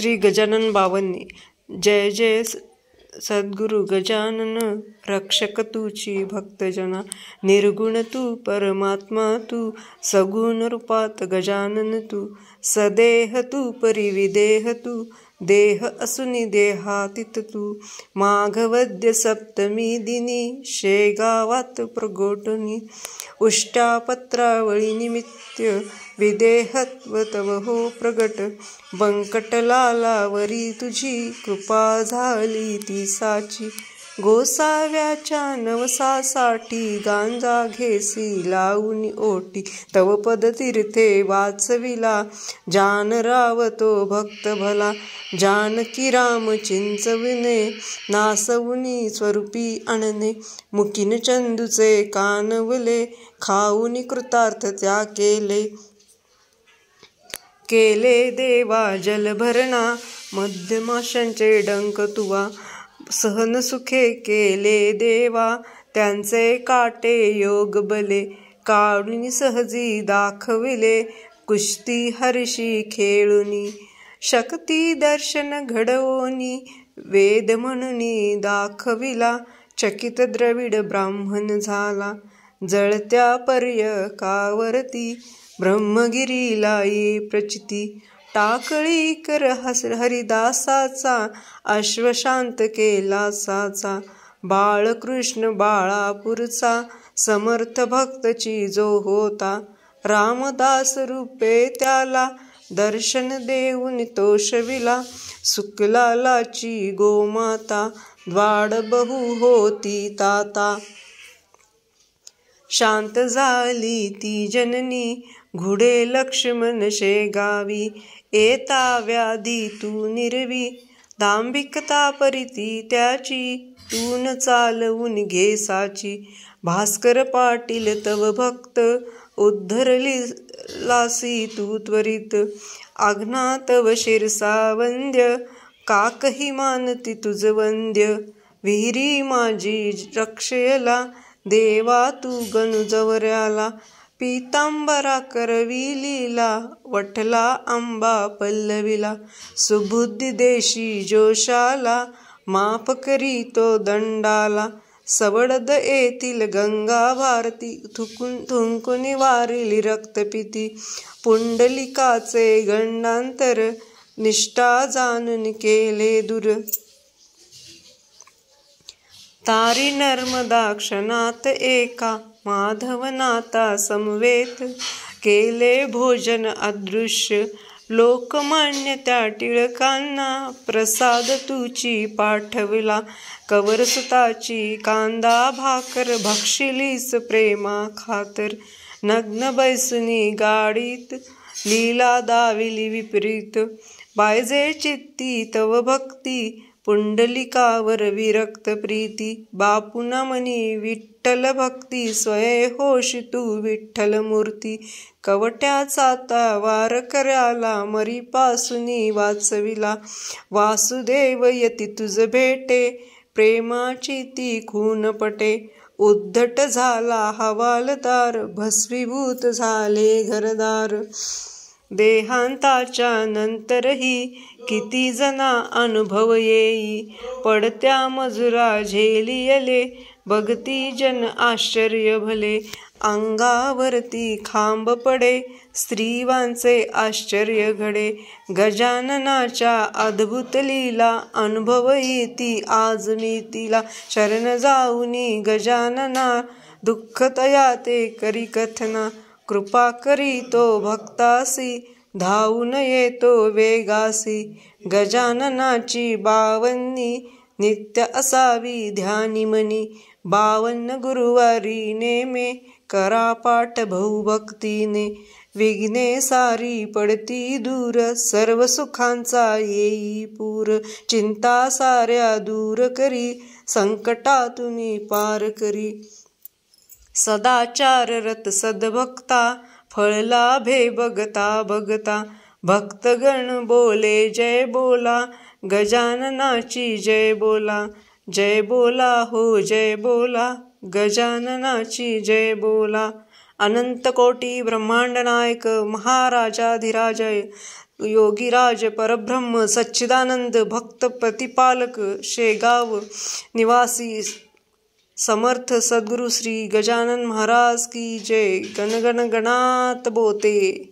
श्री गजानन बावन्नी। जय जय सद्गुरु गजानन, रक्षक तूची भक्तजना। निर्गुण तू परमात्मा तू, सगुण रूपात गजानन तू। सदेह तू परिविदेह तू, देह असुनी देहातीत तू। माघवद्य सप्तमी दिनी, शेगावात प्रगोटनी। उष्टापत्रावळी निमित्त, विदेहत्व तव हो प्रगट। बंकटलालावरी तुझी, कृपा झाली ती साची। गोसाव्याच्या नवसासाठी, गांजा घेसी लावून ओटी। तव पद तीर्थे वाचविला, जान रावतो भक्त भला। जानकी राम चिंचविणे, नासवुनी स्वरूपी आणणे। मुकीन चंदूचे कानवले, खाऊनी कृतार्थ त्या केले। केले देवा जलभरणा, मध्यमाशांचे डंक तुवा। सहन सुखे केले देवा, त्यांचे काटे योग बले। काढून सहजी दाखविले, कुस्ती हर्षी खेळुनी। शक्ती दर्शन घडवोनी, वेद म्हणून दाखविला। चकित द्रविड ब्राह्मण झाला, जळत्या पर्यकावरती। ब्रह्मगिरीला ये प्रचिती, टाकळी कर हरिदासाचा। अश्वशांत केला साचा, बाळकृष्ण बाळापूरचा। समर्थ भक्तची जो होता, रामदास रूपे त्याला। दर्शन देऊन तोषविला, सुकलालाची गोमाता। द्वाड बहु होती ताता, शांत झाली ती जननी। घुडे लक्ष्मण शेगावी, येता व्याधी तू निरवी। दांभिकता परिती त्याची, तून चालवून घे साची। भास्कर पाटील तव भक्त, उद्धरलासी तू त्वरित। आज्ञा तव शिरसा वंद्य, काकही मानती तुझ वंद्य। विहिरी माझी रक्षयला, देवा तू गणुजवऱ्याला। पीतांबरा करविलीला, वठला आंबा पल्लविला। सुबुद्धी देशी जोशाला, माफ करी तो दंडाला। सवडद येथील गंगा भारती, थुंकुनी वारिली रक्तपिती। पुंडलिकाचे गंडांतर, निष्ठा जाणून केले दूर। तारी नर्मदा क्षणात एका, माधवनाथा समवेत। केले भोजन अदृश्य, लोकमान्य त्या टिळकांना। प्रसाद तुची पाठविला, कवरसुताची कांदा भाकर। भक्षिलीस प्रेमा खातर, नग्न बैसुनी गाडीत। लीला दाविली विपरीत, पाहिजे चित्ती तव भक्ती। पुंडलिकावर विरक्त प्रीती, बापुना मनी विठ्ठल भक्ती। स्वयं होशी तू विठ्ठल मूर्ती, कवट्याचा वार कराला। मरीपासुनी वाचविला, वासुदेव यती तुझ भेटे। प्रेमाची ती खून पटे, उद्धट झाला हवालदार। भस्मीभूत झाले घरदार, देहांताच्या नंतरही। किती जना अनुभव येई, पडत्या मजुरा झेलियले। बघती जन आश्चर्य भले, अंगावरती खांब पडे। स्त्रीवांचे आश्चर्य घडे, गजाननाच्या अद्भुत लीला। अनुभव येती आज मी तिला, शरण जाऊनी गजानना। दुःख तया ते करी कथना, कृपा करी तो भक्तासी। धावून येतो वेगासी, गजाननाची बावन्नी। नित्य असावी ध्यानी मनी, 52 गुरुवारी नेमे। करा पाठ बहुभक्तीने, विघ्ने सारी पडती दूर। सर्व सुखांचा येई पूर, चिंता साऱ्या दूर करी। संकटातून पार करी, सदाचार रत सद्भक्ता। फळ लाभे बघता बघता, भक्तगण बोले जय बोला। गजाननाची जय बोला, जय बोला हो जय बोला। गजाननाची जय बोला। अनंत कोटी ब्रह्मांड नायक, महाराजाधिराजय योगीराज परब्रह्म सच्चिदानंद भक्त प्रतिपालक शेगाव निवासी समर्थ सद्गुरु श्री गजानन महाराज की जय। गण गण गणात बोते।